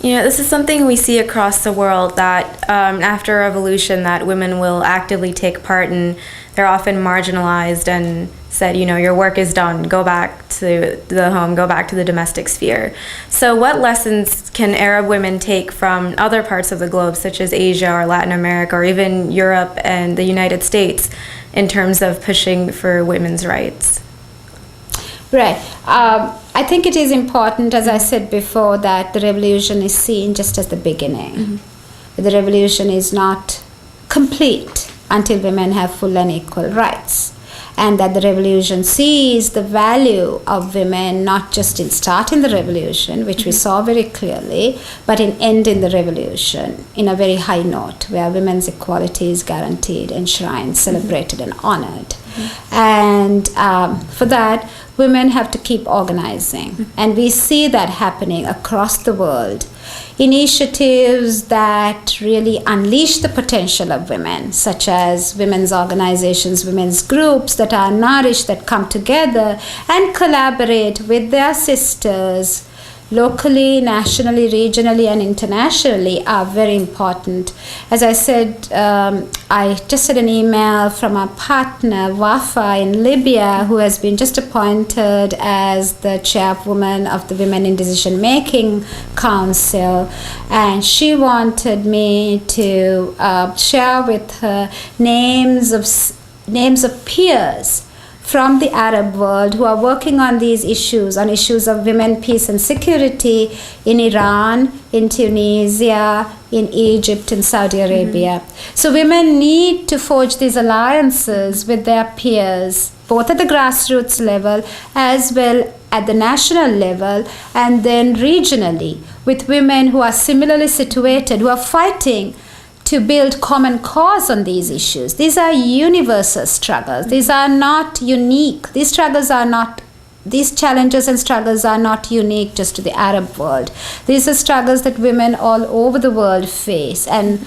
You know, this is something we see across the world, that after a revolution that women will actively take part in. They're often marginalized and said, you know, your work is done, go back to the home, go back to the domestic sphere. So what lessons can Arab women take from other parts of the globe, such as Asia or Latin America or even Europe and the United States, in terms of pushing for women's rights? Right. I think it is important, as I said before, that the revolution is seen just as the beginning. The revolution is not complete until women have full and equal rights. And that the revolution sees the value of women not just in starting the revolution, which we saw very clearly, but in ending the revolution in a very high note, where women's equality is guaranteed, enshrined, celebrated, and honored. And for that, women have to keep organizing. And we see that happening across the world. Initiatives that really unleash the potential of women, such as women's organizations, women's groups that are nourished, that come together and collaborate with their sisters locally, nationally, regionally, and internationally, are very important. As I said, I just had an email from our partner, Wafa in Libya, who has been just appointed as the chairwoman of the Women in Decision Making Council, and she wanted me to share with her names of peers from the Arab world who are working on these issues, on issues of women, peace, and security in Iran, in Tunisia, in Egypt, in Saudi Arabia. So women need to forge these alliances with their peers, both at the grassroots level as well at the national level, and then regionally with women who are similarly situated, who are fighting to build common cause on these issues. These are universal struggles. These are not unique. These challenges and struggles are not unique just to the Arab world. These are struggles that women all over the world face and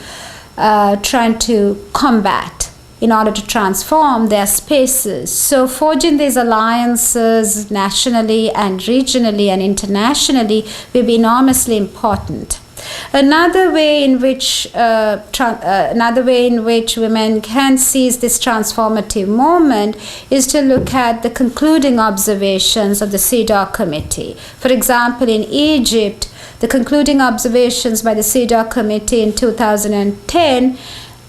trying to combat in order to transform their spaces. So forging these alliances nationally and regionally and internationally will be enormously important. Another way in which women can seize this transformative moment is to look at the concluding observations of the S.J.D Committee. For example, in Egypt, the concluding observations by the S.J.D Committee in 2010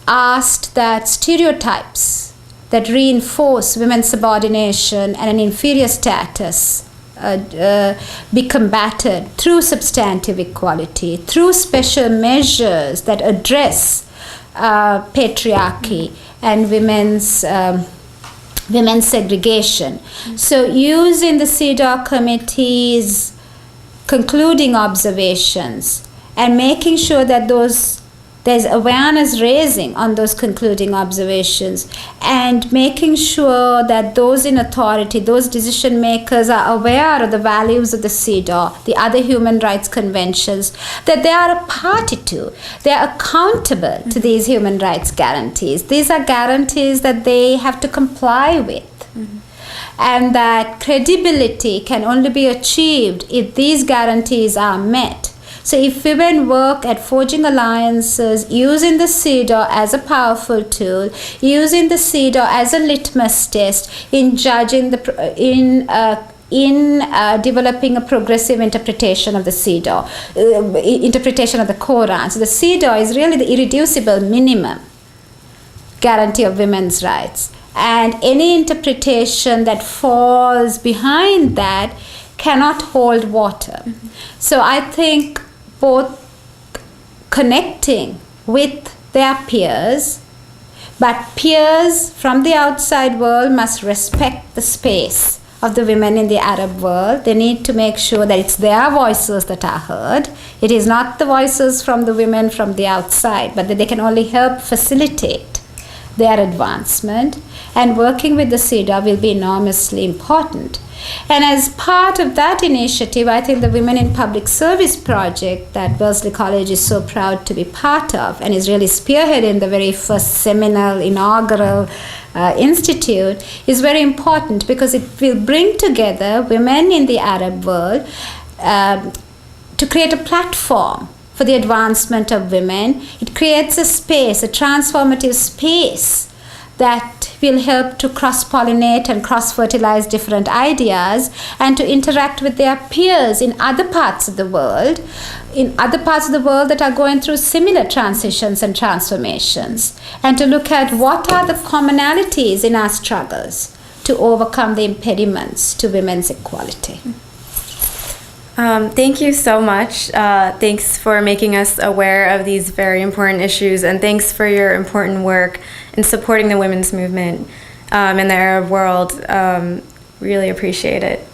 asked that stereotypes that reinforce women's subordination and an inferior status be combated through substantive equality, through special measures that address patriarchy and women's segregation. So using the S.J.D Committee's concluding observations and making sure that there's awareness raising on those concluding observations, and making sure that those in authority, those decision makers, are aware of the values of the S.J.D, the other human rights conventions, that they are a party to. They are accountable to these human rights guarantees. These are guarantees that they have to comply with. And that credibility can only be achieved if these guarantees are met. So if women work at forging alliances, using the S.J.D as a powerful tool, using the S.J.D as a litmus test in judging in developing a progressive interpretation of the S.J.D, interpretation of the Quran. So the S.J.D is really the irreducible minimum guarantee of women's rights. And any interpretation that falls behind that cannot hold water. So I think both connecting with their peers, but peers from the outside world must respect the space of the women in the Arab world. They need to make sure that it's their voices that are heard. It is not the voices from the women from the outside, but that they can only help facilitate their advancement. And working with the S.J.D will be enormously important. And as part of that initiative, I think the Women in Public Service project that Wellesley College is so proud to be part of and is really spearheading the very first seminal, inaugural institute is very important, because it will bring together women in the Arab world to to create a platform for the advancement of women. It creates a space, a transformative space that will help to cross-pollinate and cross-fertilize different ideas and to interact with their peers in other parts of the world, that are going through similar transitions and transformations, and to look at what are the commonalities in our struggles to overcome the impediments to women's equality. Thank you so much. Thanks for making us aware of these very important issues, and thanks for your important work in supporting the women's movement in the Arab world. Really appreciate it.